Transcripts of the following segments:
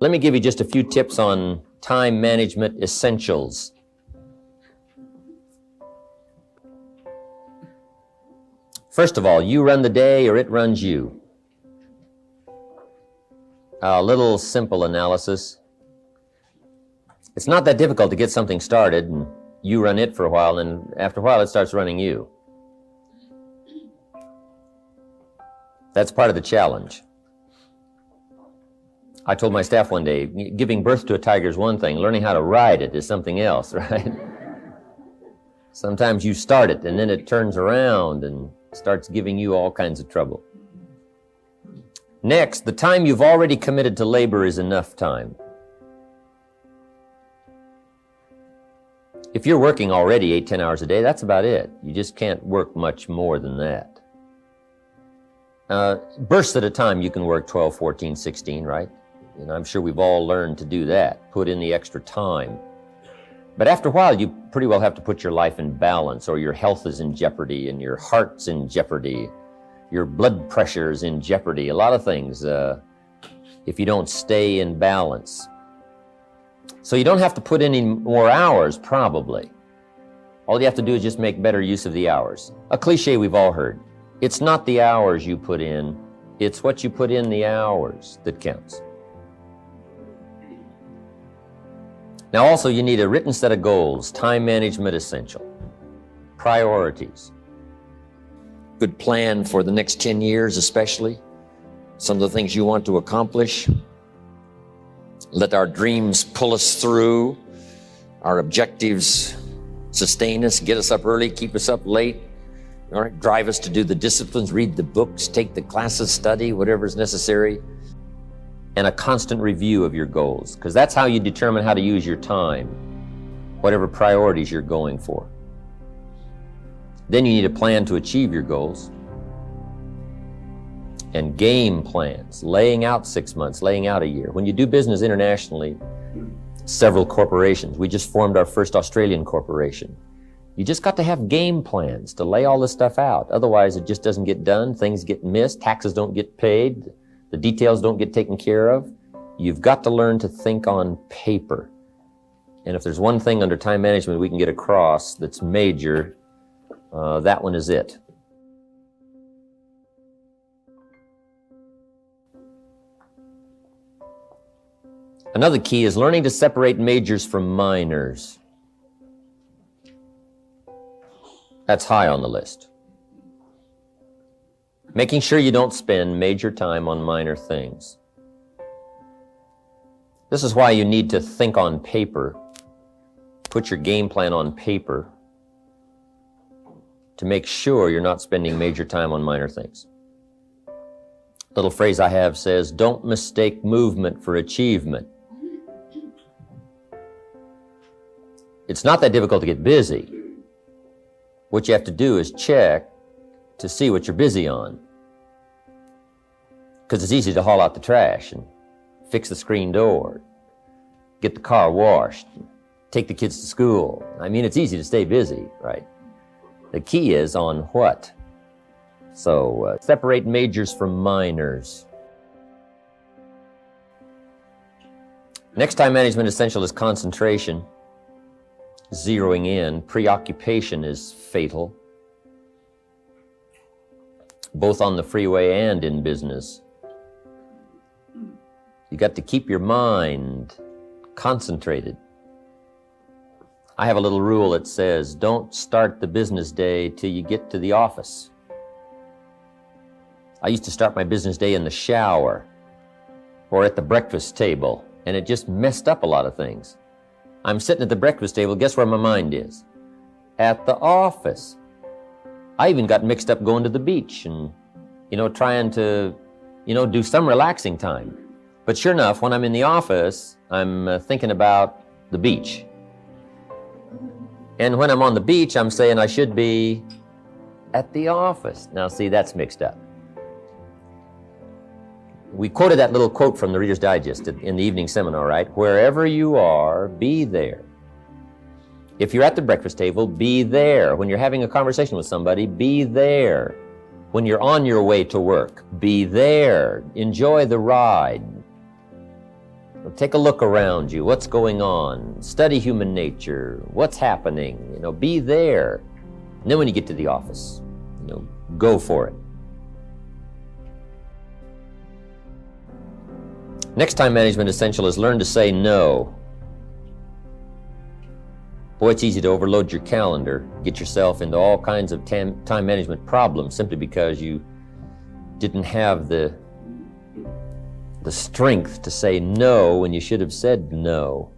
Let me give you just a few tips on time management essentials. First of all, you run the day or it runs you. A little simple analysis. It's not that difficult to get something started, and you run it for a while, and after a while it starts running you. That's part of the challenge. I told my staff one day, giving birth to a tiger is one thing, learning how to ride it is something else, right? Sometimes you start it and then it turns around and starts giving you all kinds of trouble. Next, the time you've already committed to labor is enough time. If you're working already 8-10 hours a day, that's about it. You just can't work much more than that. Bursts at a time, you can work 12, 14, 16, right? And I'm sure we've all learned to do that, put in the extra time. But after a while, you pretty well have to put your life in balance, or your health is in jeopardy, and your heart's in jeopardy, your blood pressure is in jeopardy, a lot of things, if you don't stay in balance. So you don't have to put any more hours, probably. All you have to do is just make better use of the hours. A cliche we've all heard. It's not the hours you put in, it's what you put in the hours that counts. Now also you need a written set of goals, time management essential, priorities. Good plan for the next 10 years especially, some of the things you want to accomplish. Let our dreams pull us through, our objectives sustain us, get us up early, keep us up late, all right, drive us to do the disciplines, read the books, take the classes, study, whatever is necessary. And a constant review of your goals, because that's how you determine how to use your time, whatever priorities you're going for. Then you need a plan to achieve your goals. And game plans, laying out 6 months, laying out a year. When you do business internationally, several corporations, we just formed our first Australian corporation. You just got to have game plans to lay all this stuff out. Otherwise, it just doesn't get done. Things get missed. Taxes don't get paid. The details don't get taken care of. You've got to learn to think on paper. And if there's one thing under time management we can get across that's major, that one is it. Another key is learning to separate majors from minors. That's high on the list. Making sure you don't spend major time on minor things. This is why you need to think on paper, put your game plan on paper to make sure you're not spending major time on minor things. Little phrase I have says, don't mistake movement for achievement. It's not that difficult to get busy. What you have to do is check to see what you're busy on. Because it's easy to haul out the trash and fix the screen door, get the car washed, take the kids to school. I mean, it's easy to stay busy, right? The key is on what? So separate majors from minors. Next time management essential is concentration. Zeroing in. Preoccupation is fatal, both on the freeway and in business. You got to keep your mind concentrated. I have a little rule that says, don't start the business day till you get to the office. I used to start my business day in the shower or at the breakfast table, and it just messed up a lot of things. I'm sitting at the breakfast table, guess where my mind is? At the office. I even got mixed up going to the beach and, trying to, do some relaxing time. But sure enough, when I'm in the office, I'm thinking about the beach. And when I'm on the beach, I'm saying I should be at the office. Now see, that's mixed up. We quoted that little quote from the Reader's Digest in the evening seminar, right? Wherever you are, be there. If you're at the breakfast table, be there. When you're having a conversation with somebody, be there. When you're on your way to work, be there. Enjoy the ride. Take a look around you. What's going on? Study human nature. What's happening? Be there. And then when you get to the office, go for it. Next time management essential is learn to say no. Boy, it's easy to overload your calendar, get yourself into all kinds of time management problems simply because you didn't have the strength to say no when you should have said no.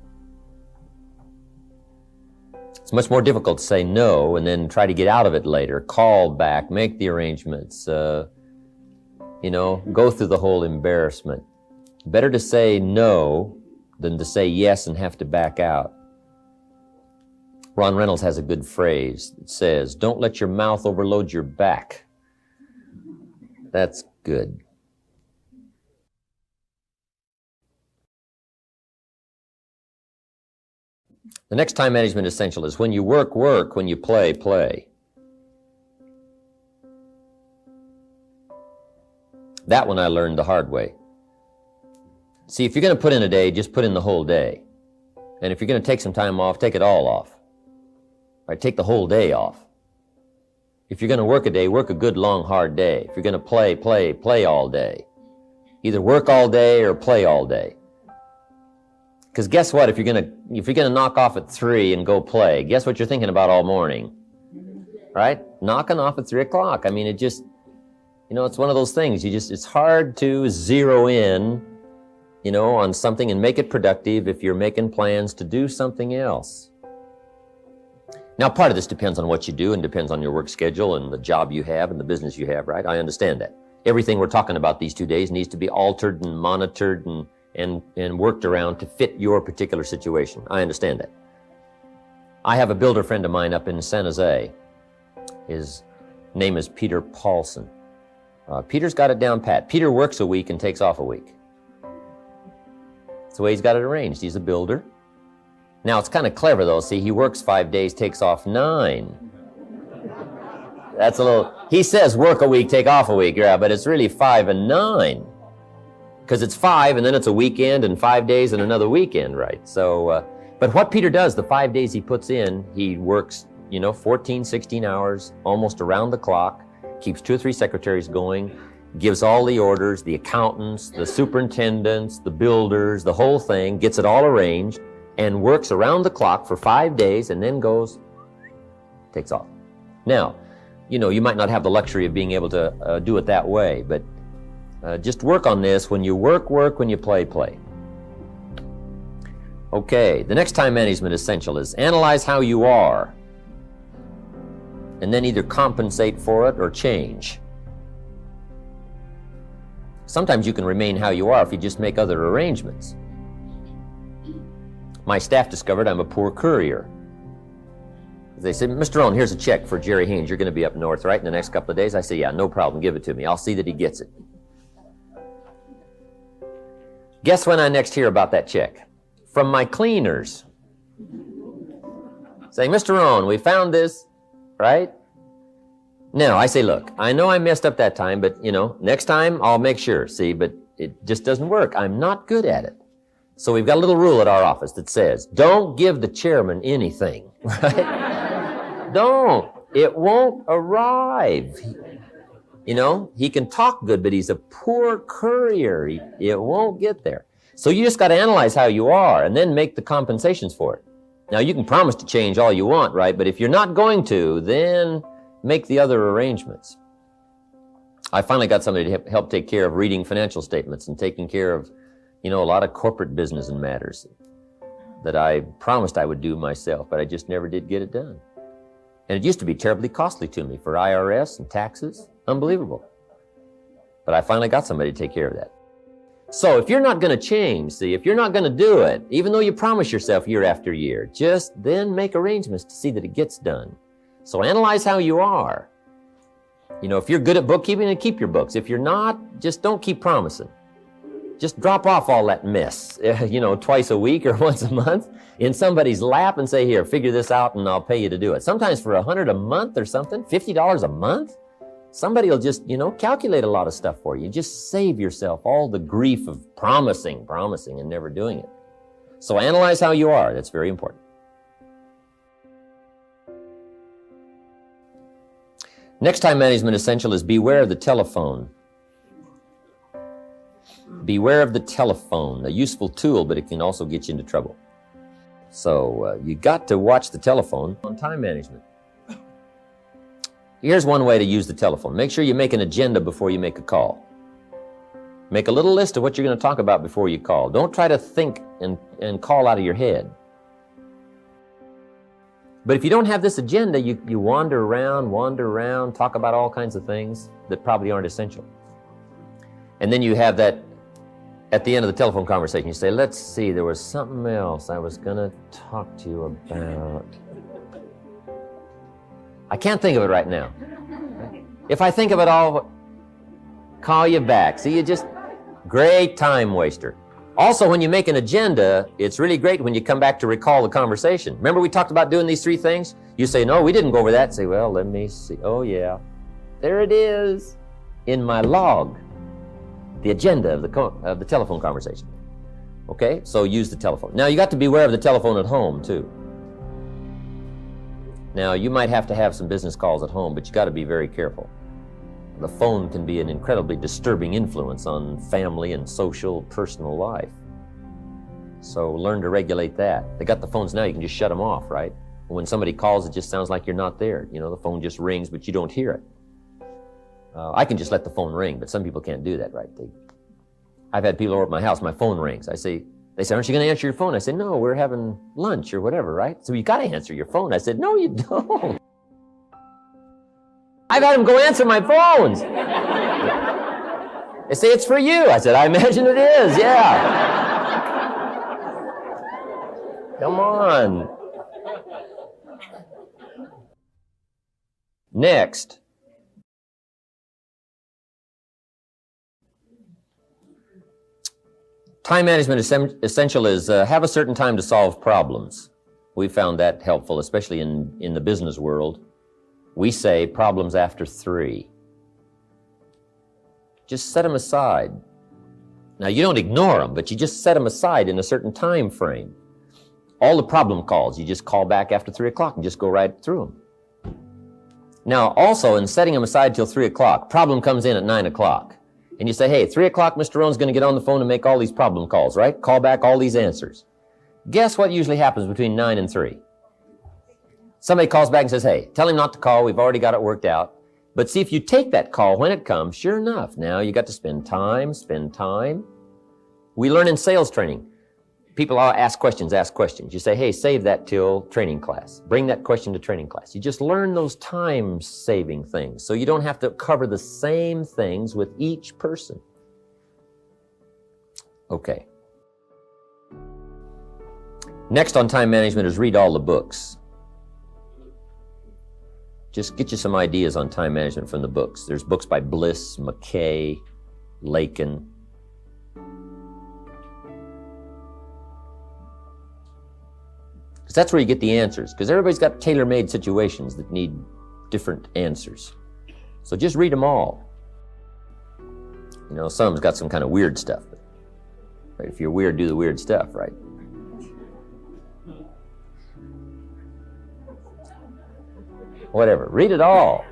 It's much more difficult to say no and then try to get out of it later, call back, make the arrangements, go through the whole embarrassment. Better to say no than to say yes and have to back out. Ron Reynolds has a good phrase that says, "Don't let your mouth overload your back." That's good. The next time management essential is when you work, work, when you play, play. That one I learned the hard way. See, if you're going to put in a day, just put in the whole day. And if you're going to take some time off, take it all off. Right? Take the whole day off. If you're going to work a day, work a good, long, hard day. If you're going to play, play, play all day. Either work all day or play all day. Because guess what? If you're going to knock off at 3 and go play, guess what you're thinking about all morning? Right? Knocking off at 3 o'clock. I mean, it just, it's one of those things. It's hard to zero in, on something and make it productive if you're making plans to do something else. Now, part of this depends on what you do and depends on your work schedule and the job you have and the business you have, right? I understand that. Everything we're talking about these 2 days needs to be altered and monitored and worked around to fit your particular situation. I understand that. I have a builder friend of mine up in San Jose. His name is Peter Paulson. Peter's got it down pat. Peter works a week and takes off a week. That's the way he's got it arranged. He's a builder. Now, it's kind of clever, though. See, he works 5 days, takes off 9. That's a little... He says work a week, take off a week, yeah, but it's really 5 and 9. Because it's 5, and then it's a weekend, and 5 days, and another weekend, right? So, but what Peter does, the 5 days he puts in, he works, 14, 16 hours, almost around the clock, keeps 2 or 3 secretaries going, gives all the orders, the accountants, the superintendents, the builders, the whole thing, gets it all arranged, and works around the clock for 5 days, and then takes off. Now, you might not have the luxury of being able to do it that way, but just work on this. When you work, work. When you play, play. Okay, the next time management essential is analyze how you are, and then either compensate for it or change. Sometimes you can remain how you are if you just make other arrangements. My staff discovered I'm a poor courier. They said, "Mr. Rohn, here's a check for Jerry Haynes. You're going to be up north, right, in the next couple of days?" I said, "Yeah, no problem. Give it to me. I'll see that he gets it." Guess when I next hear about that check? From my cleaners. Saying, "Mr. Rohn, we found this," right? Now, I say, "Look, I know I messed up that time, but, next time I'll make sure." See, but it just doesn't work. I'm not good at it. So we've got a little rule at our office that says, don't give the chairman anything, right? Don't. It won't arrive. He can talk good, but he's a poor courier. It won't get there. So you just got to analyze how you are and then make the compensations for it. Now, you can promise to change all you want, right? But if you're not going to, then make the other arrangements. I finally got somebody to help take care of reading financial statements and taking care of, a lot of corporate business and matters that I promised I would do myself, but I just never did get it done. And it used to be terribly costly to me for IRS and taxes. Unbelievable. But I finally got somebody to take care of that. So if you're not going to change, if you're not going to do it, even though you promise yourself year after year, just then make arrangements to see that it gets done. So analyze how you are. If you're good at bookkeeping, then keep your books. If you're not, just don't keep promising. Just drop off all that mess, twice a week or once a month in somebody's lap and say, "Here, figure this out and I'll pay you to do it." Sometimes for $100 a month or something, $50 a month. Somebody will just, calculate a lot of stuff for you. Just save yourself all the grief of promising, and never doing it. So analyze how you are. That's very important. Next time management essential is beware of the telephone. Beware of the telephone, a useful tool, but it can also get you into trouble. So you got to watch the telephone on time management. Here's one way to use the telephone. Make sure you make an agenda before you make a call. Make a little list of what you're going to talk about before you call. Don't try to think and call out of your head. But if you don't have this agenda, you wander around, talk about all kinds of things that probably aren't essential. And then you have that, at the end of the telephone conversation, you say, let's see, there was something else I was going to talk to you about. I can't think of it right now. If I think of it, I'll call you back. See, you just, great time waster. Also, when you make an agenda, it's really great when you come back to recall the conversation. Remember we talked about doing these 3 things? You say, no, we didn't go over that. Say, well, let me see. Oh, yeah. There it is in my log, the agenda of the telephone conversation. Okay, so use the telephone. Now, you got to beware of the telephone at home, too. Now, you might have to have some business calls at home, but you got to be very careful. The phone can be an incredibly disturbing influence on family and social, personal life. So learn to regulate that. They got the phones now, you can just shut them off, right? When somebody calls, it just sounds like you're not there. The phone just rings, but you don't hear it. I can just let the phone ring, but some people can't do that, right? I've had people over at my house, my phone rings. They say, aren't you going to answer your phone? I say, no, we're having lunch or whatever, right? So you got to answer your phone. I said, no, you don't. I've had them go answer my phones. They say, it's for you. I said, I imagine it is, yeah. Come on. Next. Time management essential is have a certain time to solve problems. We found that helpful, especially in the business world. We say problems after 3. Just set them aside. Now, you don't ignore them, but you just set them aside in a certain time frame. All the problem calls, you just call back after 3 o'clock and just go right through them. Now, also, in setting them aside till 3 o'clock, problem comes in at 9 o'clock. And you say, hey, 3 o'clock, Mr. Rohn's going to get on the phone and make all these problem calls, right? Call back all these answers. Guess what usually happens between 9 and 3? Somebody calls back and says, hey, tell him not to call. We've already got it worked out. But see, if you take that call when it comes, sure enough, now you got to spend time. We learn in sales training. People ask questions. You say, hey, save that till training class. Bring that question to training class. You just learn those time-saving things so you don't have to cover the same things with each person. Okay. Next on time management is read all the books. Just get you some ideas on time management from the books. There's books by Bliss, McKay, Lakin. Because that's where you get the answers. Because everybody's got tailor-made situations that need different answers. So just read them all. Some of them's got some kind of weird stuff. Right? If you're weird, do the weird stuff, right? Whatever, read it all.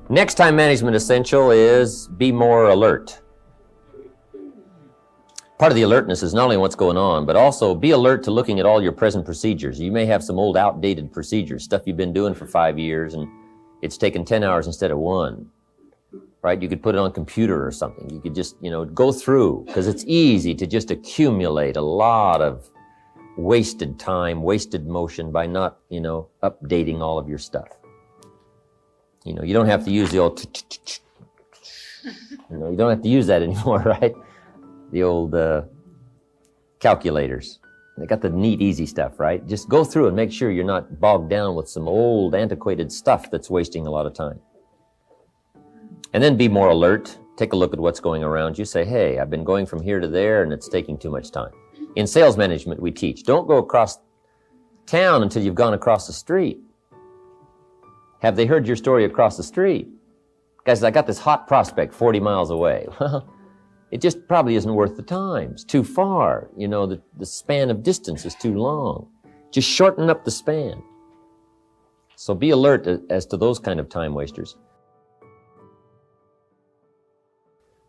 Next time management essential is be more alert. Part of the alertness is not only what's going on, but also be alert to looking at all your present procedures. You may have some old outdated procedures, stuff you've been doing for 5 years and it's taken 10 hours instead of 1. Right? You could put it on a computer or something. You could just, go through, because it's easy to just accumulate a lot of wasted time, wasted motion by not, updating all of your stuff. You don't have to use the old, you don't have to use that anymore, right? The old calculators. They got the neat, easy stuff, right? Just go through and make sure you're not bogged down with some old, antiquated stuff that's wasting a lot of time. And then be more alert. Take a look at what's going around you. Say, hey, I've been going from here to there and it's taking too much time. In sales management, we teach, don't go across town until you've gone across the street. Have they heard your story across the street? Guys, I got this hot prospect 40 miles away. Well, it just probably isn't worth the time. It's too far. You know, the span of distance is too long. Just shorten up the span. So be alert as to those kind of time wasters.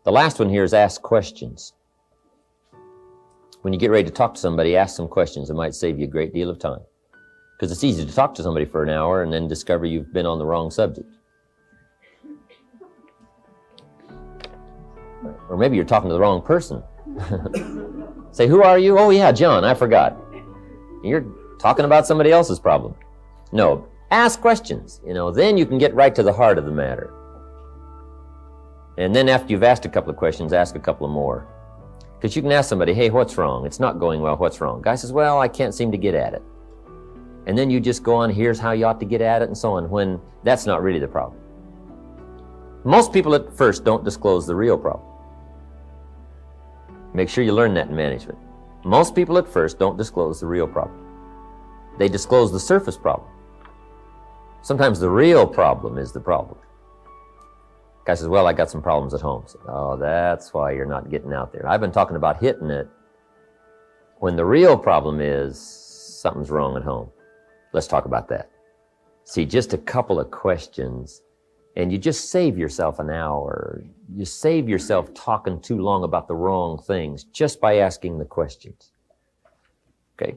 The last one here is ask questions. When you get ready to talk to somebody, ask some questions. It might save you a great deal of time. Because it's easy to talk to somebody for an hour and then discover you've been on the wrong subject. Or maybe you're talking to the wrong person. Say, who are you? Oh yeah, John, I forgot. You're talking about somebody else's problem. No, ask questions. You know, then you can get right to the heart of the matter. And then after you've asked a couple of questions, ask a couple of more. Because you can ask somebody, hey, what's wrong? It's not going well, what's wrong? Guy says, well, I can't seem to get at it. And then you just go on, here's how you ought to get at it and so on, when that's not really the problem. Most people at first don't disclose the real problem. Make sure you learn that in management. Most people at first don't disclose the real problem. They disclose the surface problem. Sometimes the real problem is the problem. Guy says, well, I got some problems at home. So, oh, that's why you're not getting out there. I've been talking about hitting it when the real problem is something's wrong at home. Let's talk about that. See, just a couple of questions, and you just save yourself an hour. You save yourself talking too long about the wrong things just by asking the questions. Okay?